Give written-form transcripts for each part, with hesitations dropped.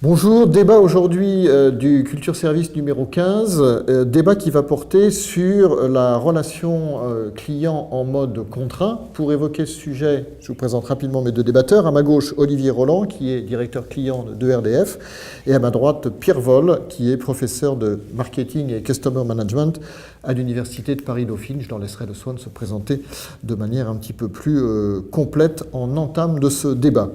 Bonjour, débat aujourd'hui du Culture Service numéro 15, débat qui va porter sur la relation client en mode contraint. Pour évoquer ce sujet, je vous présente rapidement mes deux débatteurs. À ma gauche, Olivier Roland, qui est directeur client de RDF, et à ma droite, Pierre Vol, qui est professeur de marketing et customer management à l'Université de Paris-Dauphine. Je leur laisserai le soin de se présenter de manière un petit peu plus complète en entame de ce débat.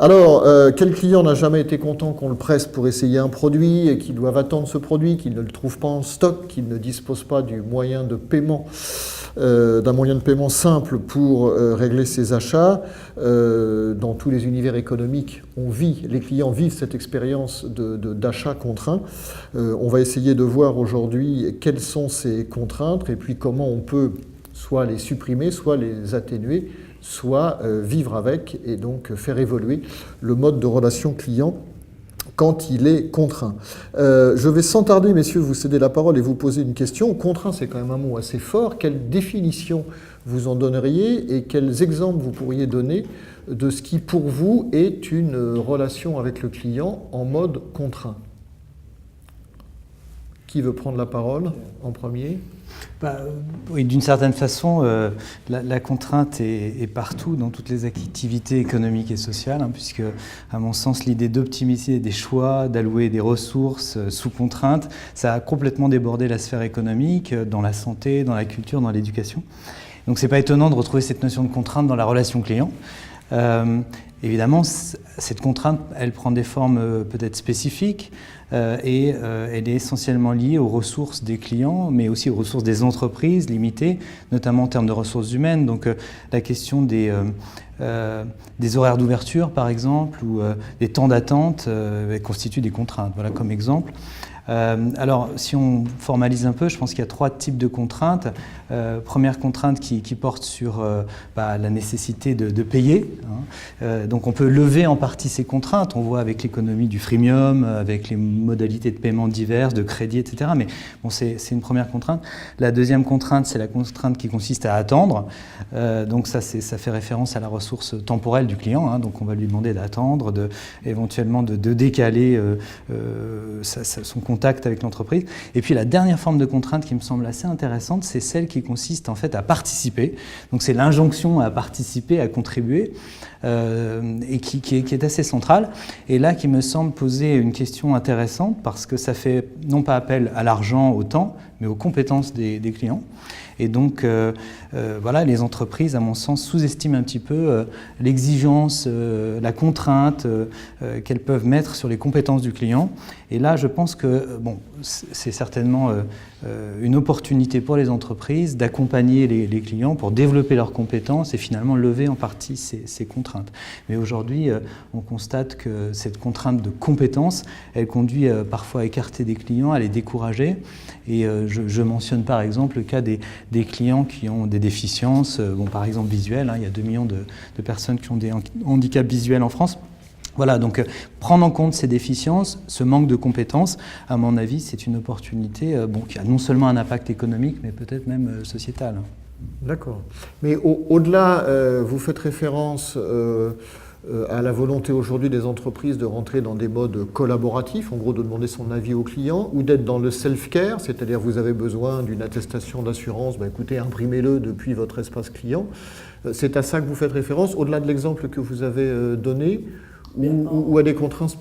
Alors, quel client n'a jamais été content qu'on le presse pour essayer un produit et qu'il doive attendre ce produit, qu'il ne le trouve pas en stock, qu'il ne dispose pas du moyen de paiement, d'un moyen de paiement simple pour régler ses achats. Dans tous les univers économiques, les clients vivent cette expérience d'achat contraint. On va essayer de voir aujourd'hui quelles sont ces contraintes et puis comment on peut soit les supprimer, soit les atténuer, soit vivre avec et donc faire évoluer le mode de relation client quand il est contraint. Je vais sans tarder, messieurs, vous céder la parole et vous poser une question. Contraint, c'est quand même un mot assez fort. Quelle définition vous en donneriez et quels exemples vous pourriez donner de ce qui, pour vous, est une relation avec le client en mode contraint? Qui veut prendre la parole en premier ? Oui, d'une certaine façon, la contrainte est partout dans toutes les activités économiques et sociales, puisque, à mon sens, l'idée d'optimiser des choix, d'allouer des ressources sous contrainte, ça a complètement débordé la sphère économique, dans la santé, dans la culture, dans l'éducation. Donc, c'est pas étonnant de retrouver cette notion de contrainte dans la relation client. Évidemment, cette contrainte, elle prend des formes peut-être spécifiques et elle est essentiellement liée aux ressources des clients, mais aussi aux ressources des entreprises limitées, notamment en termes de ressources humaines. Donc la question des horaires d'ouverture, par exemple, ou des temps d'attente constituent des contraintes. Voilà comme exemple. Alors, si on formalise un peu, je pense qu'il y a trois types de contraintes. Première contrainte qui porte sur la nécessité de payer. Donc, on peut lever en partie ces contraintes. On voit avec l'économie du freemium, avec les modalités de paiement diverses, de crédit, etc. Mais bon, c'est une première contrainte. La deuxième contrainte, c'est la contrainte qui consiste à attendre. Donc, ça fait référence à la ressource temporelle du client. Donc, on va lui demander d'attendre, éventuellement de décaler son contact avec l'entreprise. Et puis la dernière forme de contrainte qui me semble assez intéressante, c'est celle qui consiste en fait à participer. Donc c'est l'injonction à participer, à contribuer, et qui est assez centrale. Et là, qui me semble poser une question intéressante parce que ça fait non pas appel à l'argent, au temps, mais aux compétences des clients. Et donc, voilà, les entreprises, à mon sens, sous-estiment un petit peu l'exigence, la contrainte qu'elles peuvent mettre sur les compétences du client. Et là, je pense que c'est certainement une opportunité pour les entreprises d'accompagner les clients pour développer leurs compétences et finalement lever en partie ces contraintes. Mais aujourd'hui, on constate que cette contrainte de compétences, elle conduit parfois à écarter des clients, à les décourager. Et je mentionne par exemple le cas des clients qui ont des déficiences, par exemple visuelles. Il y a 2 millions de personnes qui ont des handicaps visuels en France. Voilà, donc prendre en compte ces déficiences, ce manque de compétences, à mon avis, c'est une opportunité qui a non seulement un impact économique, mais peut-être même sociétal. D'accord. Mais au-delà, vous faites référence à la volonté aujourd'hui des entreprises de rentrer dans des modes collaboratifs, en gros de demander son avis au client, ou d'être dans le self-care, c'est-à-dire vous avez besoin d'une attestation d'assurance, écoutez, imprimez-le depuis votre espace client. C'est à ça que vous faites référence, au-delà de l'exemple que vous avez donné, ou à des contraintes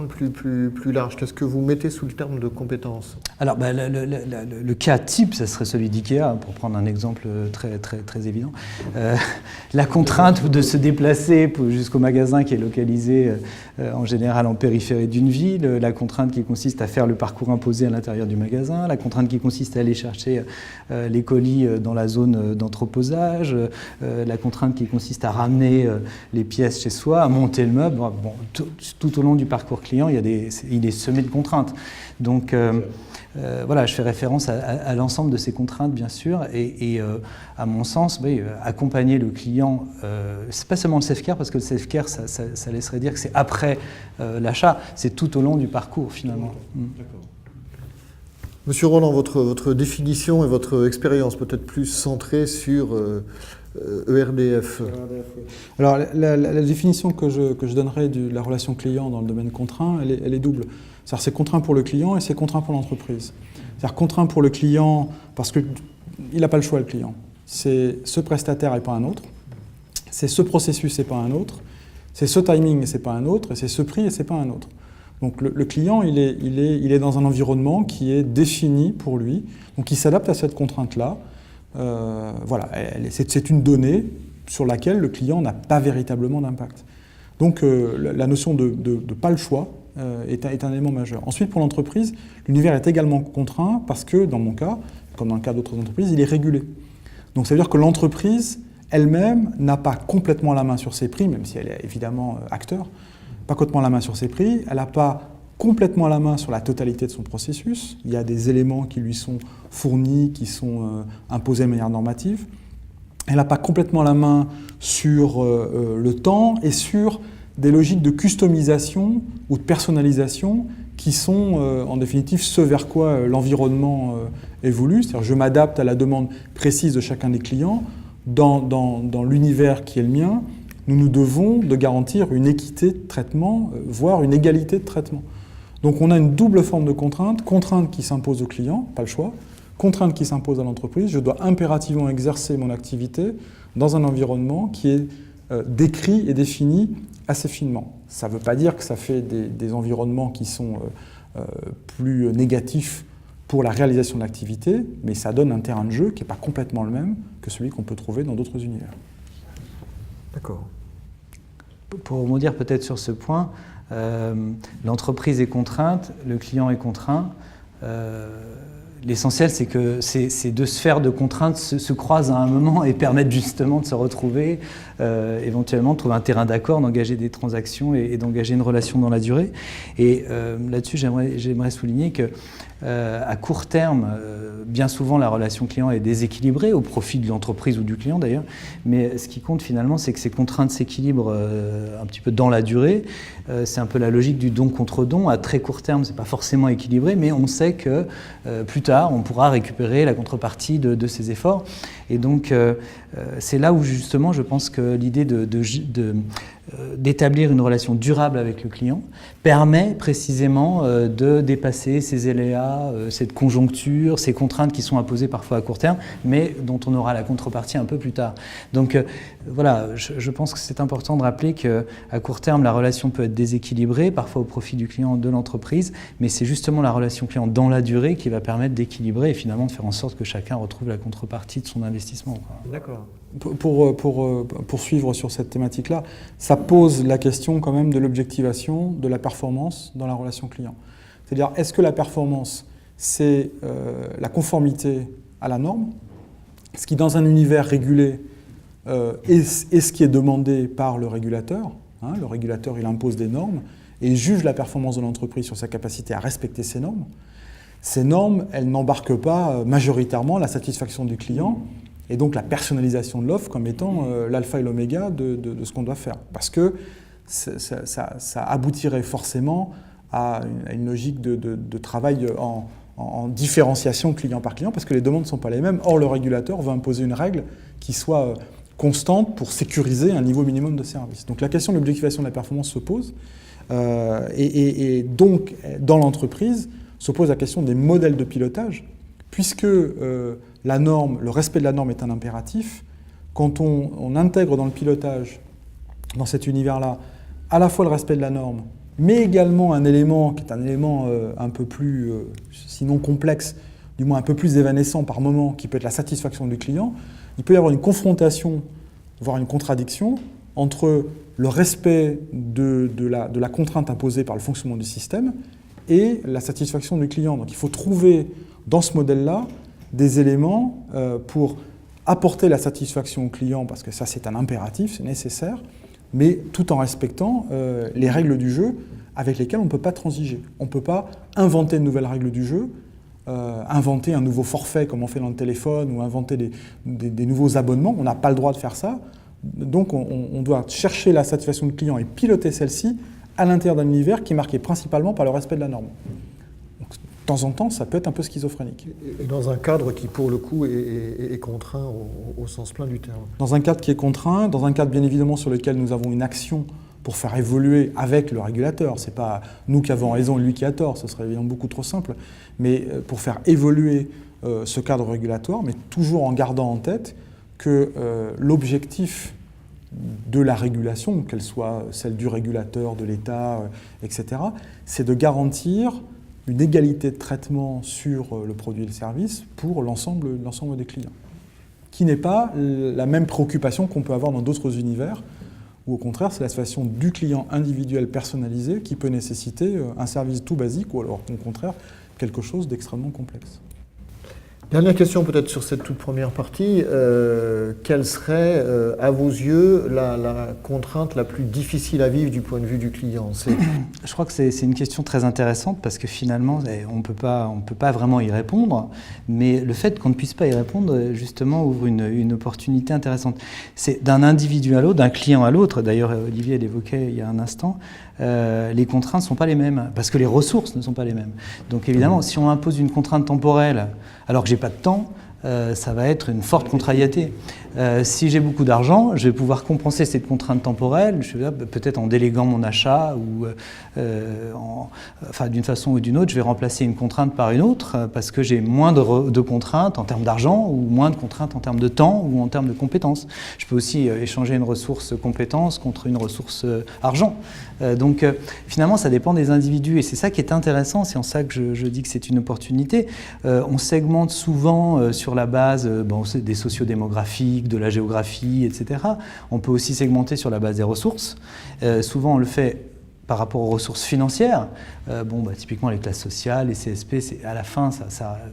plus larges. Qu'est-ce que vous mettez sous le terme de compétences? Alors, le cas type, ça serait celui d'IKEA, pour prendre un exemple très, très, très évident. La contrainte de se déplacer jusqu'au magasin qui est localisé en général en périphérie d'une ville, la contrainte qui consiste à faire le parcours imposé à l'intérieur du magasin, la contrainte qui consiste à aller chercher les colis dans la zone d'entreposage, la contrainte qui consiste à ramener les pièces chez soi, à monter le meuble. Tout au long du parcours client, il est semé de contraintes. Donc, voilà, je fais référence à l'ensemble de ces contraintes, bien sûr, et à mon sens, accompagner le client, c'est pas seulement le self-care, parce que le self-care, ça laisserait dire que c'est après l'achat, c'est tout au long du parcours, finalement. D'accord. Monsieur Roland, votre définition et votre expérience peut-être plus centrée sur ERDF. Alors, la définition que je donnerais de la relation client dans le domaine contraint, elle est double. C'est-à-dire c'est contraint pour le client et c'est contraint pour l'entreprise. C'est-à-dire contraint pour le client parce qu'il n'a pas le choix, le client. C'est ce prestataire et pas un autre. C'est ce processus et pas un autre. C'est ce timing et c'est pas un autre. Et c'est ce prix et c'est pas un autre. Donc le client, il est dans un environnement qui est défini pour lui. Donc il s'adapte à cette contrainte-là. Voilà, c'est une donnée sur laquelle le client n'a pas véritablement d'impact. Donc la notion de pas le choix est un élément majeur. Ensuite, pour l'entreprise, l'univers est également contraint parce que, dans mon cas, comme dans le cas d'autres entreprises, il est régulé. Donc ça veut dire que l'entreprise elle-même n'a pas complètement la main sur ses prix, même si elle est évidemment acteur, pas complètement la main sur ses prix, elle n'a pas complètement la main sur la totalité de son processus. Il y a des éléments qui lui sont fournis, qui sont imposés de manière normative. Elle n'a pas complètement la main sur le temps et sur des logiques de customisation ou de personnalisation qui sont en définitive ce vers quoi l'environnement évolue. C'est-à-dire je m'adapte à la demande précise de chacun des clients dans l'univers qui est le mien. Nous devons de garantir une équité de traitement, voire une égalité de traitement. Donc on a une double forme de contrainte qui s'impose au client, pas le choix, contrainte qui s'impose à l'entreprise. Je dois impérativement exercer mon activité dans un environnement qui est décrit et défini assez finement. Ça ne veut pas dire que ça fait des environnements qui sont plus négatifs pour la réalisation de l'activité, mais ça donne un terrain de jeu qui n'est pas complètement le même que celui qu'on peut trouver dans d'autres univers. D'accord. Pour rebondir peut-être sur ce point, l'entreprise est contrainte, le client est contraint. L'essentiel, c'est que ces deux sphères de contraintes se croisent à un moment et permettent justement de se retrouver, éventuellement de trouver un terrain d'accord, d'engager des transactions et d'engager une relation dans la durée. Et là-dessus, j'aimerais souligner que à court terme, bien souvent, la relation client est déséquilibrée au profit de l'entreprise ou du client d'ailleurs. Mais ce qui compte finalement, c'est que ces contraintes s'équilibrent un petit peu dans la durée. C'est un peu la logique du don contre don. À très court terme, c'est pas forcément équilibré, mais on sait que plus tard, on pourra récupérer la contrepartie de ces efforts. Et donc, c'est là où justement, je pense que l'idée d'établir une relation durable avec le client permet précisément de dépasser ces aléas, cette conjoncture, ces contraintes qui sont imposées parfois à court terme, mais dont on aura la contrepartie un peu plus tard. Donc voilà, je pense que c'est important de rappeler qu'à court terme, la relation peut être déséquilibrée, parfois au profit du client, de l'entreprise, mais c'est justement la relation client dans la durée qui va permettre d'équilibrer et finalement de faire en sorte que chacun retrouve la contrepartie de son investissement. D'accord. Pour poursuivre sur cette thématique-là, ça pose la question quand même de l'objectivation de la performance dans la relation client. C'est-à-dire, est-ce que la performance, c'est la conformité à la norme, ce qui, dans un univers régulé, est ce qui est demandé par le régulateur. Le régulateur, il impose des normes et juge la performance de l'entreprise sur sa capacité à respecter ces normes. Ces normes, elles n'embarquent pas majoritairement la satisfaction du client et donc la personnalisation de l'offre comme étant l'alpha et l'oméga de ce qu'on doit faire. Parce que ça aboutirait forcément à une logique de travail en différenciation client par client, parce que les demandes ne sont pas les mêmes. Or, le régulateur veut imposer une règle qui soit constante pour sécuriser un niveau minimum de service. Donc la question de l'objectivation de la performance se pose. Et donc, dans l'entreprise, se pose la question des modèles de pilotage, puisque la norme, le respect de la norme est un impératif. Quand on intègre dans le pilotage, dans cet univers-là, à la fois le respect de la norme, mais également un élément qui est un élément un peu plus, sinon complexe, du moins un peu plus évanescent par moment, qui peut être la satisfaction du client, il peut y avoir une confrontation, voire une contradiction, entre le respect de la contrainte imposée par le fonctionnement du système et la satisfaction du client. Donc il faut trouver dans ce modèle-là des éléments pour apporter la satisfaction au client, parce que ça c'est un impératif, c'est nécessaire, mais tout en respectant les règles du jeu avec lesquelles on ne peut pas transiger. On ne peut pas inventer de nouvelles règles du jeu, inventer un nouveau forfait comme on fait dans le téléphone, ou inventer des nouveaux abonnements. On n'a pas le droit de faire ça. Donc on doit chercher la satisfaction du client et piloter celle-ci à l'intérieur d'un univers qui est marqué principalement par le respect de la norme. Donc, temps en temps, ça peut être un peu schizophrénique. Et dans un cadre qui, pour le coup, est contraint au sens plein du terme. Dans un cadre qui est contraint, dans un cadre bien évidemment sur lequel nous avons une action pour faire évoluer avec le régulateur. Ce n'est pas nous qui avons raison et lui qui a tort, ce serait évidemment beaucoup trop simple, mais pour faire évoluer ce cadre régulatoire, mais toujours en gardant en tête que l'objectif de la régulation, qu'elle soit celle du régulateur, de l'État, etc., c'est de garantir une égalité de traitement sur le produit et le service pour l'ensemble des clients, qui n'est pas la même préoccupation qu'on peut avoir dans d'autres univers, où au contraire c'est la situation du client individuel personnalisé qui peut nécessiter un service tout basique, ou alors au contraire quelque chose d'extrêmement complexe. Dernière question peut-être sur cette toute première partie. Quelle serait, à vos yeux, la contrainte la plus difficile à vivre du point de vue du client? Je crois que c'est une question très intéressante parce que finalement, on peut pas vraiment y répondre, mais le fait qu'on ne puisse pas y répondre, justement, ouvre une opportunité intéressante. C'est d'un individu à l'autre, d'un client à l'autre. D'ailleurs, Olivier l'évoquait il y a un instant. Les contraintes ne sont pas les mêmes, parce que les ressources ne sont pas les mêmes. Donc évidemment, si on impose une contrainte temporelle, alors que je n'ai pas de temps, ça va être une forte contrariété. Si j'ai beaucoup d'argent, je vais pouvoir compenser cette contrainte temporelle, peut-être en déléguant mon achat ou d'une façon ou d'une autre, je vais remplacer une contrainte par une autre parce que j'ai moins de contraintes en termes d'argent ou moins de contraintes en termes de temps ou en termes de compétences. Je peux aussi échanger une ressource compétence contre une ressource argent. Donc finalement, ça dépend des individus et c'est ça qui est intéressant, c'est en ça que je dis que c'est une opportunité. On segmente souvent sur la base des sociodémographiques, de la géographie, etc. On peut aussi segmenter sur la base des ressources. Souvent, on le fait par rapport aux ressources financières. Typiquement, les classes sociales, les CSP, c'est à la fin,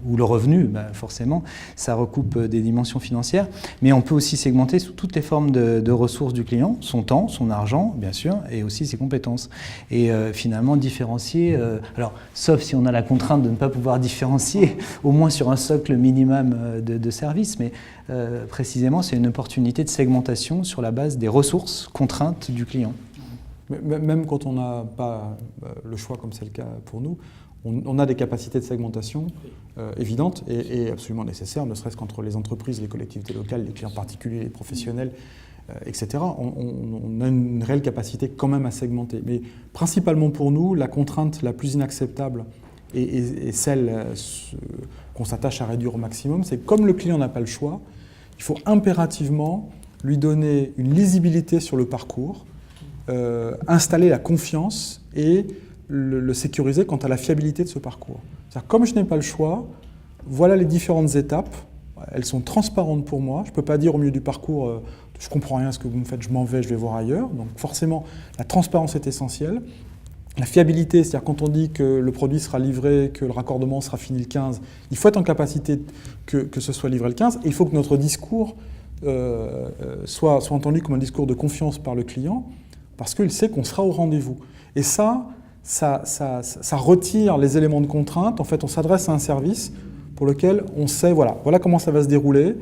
ou le revenu, forcément, ça recoupe des dimensions financières. Mais on peut aussi segmenter sous toutes les formes de ressources du client, son temps, son argent, bien sûr, et aussi ses compétences. Et finalement, différencier, sauf si on a la contrainte de ne pas pouvoir différencier, au moins sur un socle minimum de services, mais précisément, c'est une opportunité de segmentation sur la base des ressources contraintes du client. Même quand on n'a pas le choix, comme c'est le cas pour nous, on a des capacités de segmentation évidentes et absolument nécessaires, ne serait-ce qu'entre les entreprises, les collectivités locales, les clients particuliers, les professionnels, etc. On a une réelle capacité quand même à segmenter. Mais principalement pour nous, la contrainte la plus inacceptable et celle qu'on s'attache à réduire au maximum, c'est comme le client n'a pas le choix, il faut impérativement lui donner une lisibilité sur le parcours, installer la confiance et le sécuriser quant à la fiabilité de ce parcours. C'est-à-dire, comme je n'ai pas le choix, voilà les différentes étapes, elles sont transparentes pour moi, je ne peux pas dire au milieu du parcours je ne comprends rien à ce que vous me faites, je m'en vais, je vais voir ailleurs. Donc forcément, la transparence est essentielle. La fiabilité, c'est-à-dire quand on dit que le produit sera livré, que le raccordement sera fini le 15, il faut être en capacité que ce soit livré le 15, et il faut que notre discours soit entendu comme un discours de confiance par le client, parce qu'il sait qu'on sera au rendez-vous. Et ça retire les éléments de contrainte. En fait, on s'adresse à un service pour lequel on sait, voilà comment ça va se dérouler,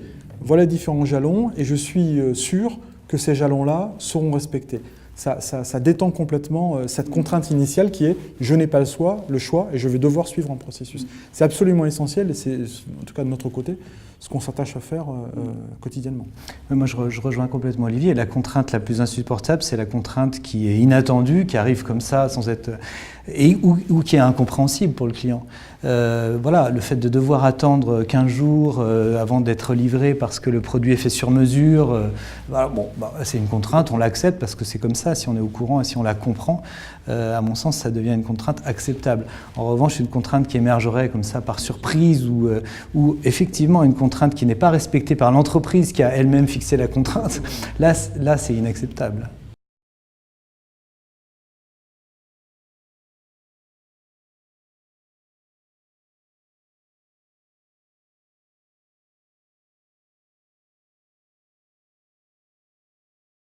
voilà les différents jalons, et je suis sûr que ces jalons-là seront respectés. Ça détend complètement cette contrainte initiale qui est « je n'ai pas le choix et je vais devoir suivre un processus ». C'est absolument essentiel et c'est, en tout cas de notre côté, ce qu'on s'attache à faire quotidiennement. Moi, je rejoins complètement Olivier. La contrainte la plus insupportable, c'est la contrainte qui est inattendue, qui arrive comme ça, sans être... ou qui est incompréhensible pour le client. Le fait de devoir attendre 15 jours avant d'être livré parce que le produit est fait sur mesure, c'est une contrainte, on l'accepte parce que c'est comme ça, si on est au courant et si on la comprend, à mon sens, ça devient une contrainte acceptable. En revanche, une contrainte qui émergerait comme ça par surprise ou effectivement une contrainte qui n'est pas respectée par l'entreprise qui a elle-même fixé la contrainte, là c'est inacceptable.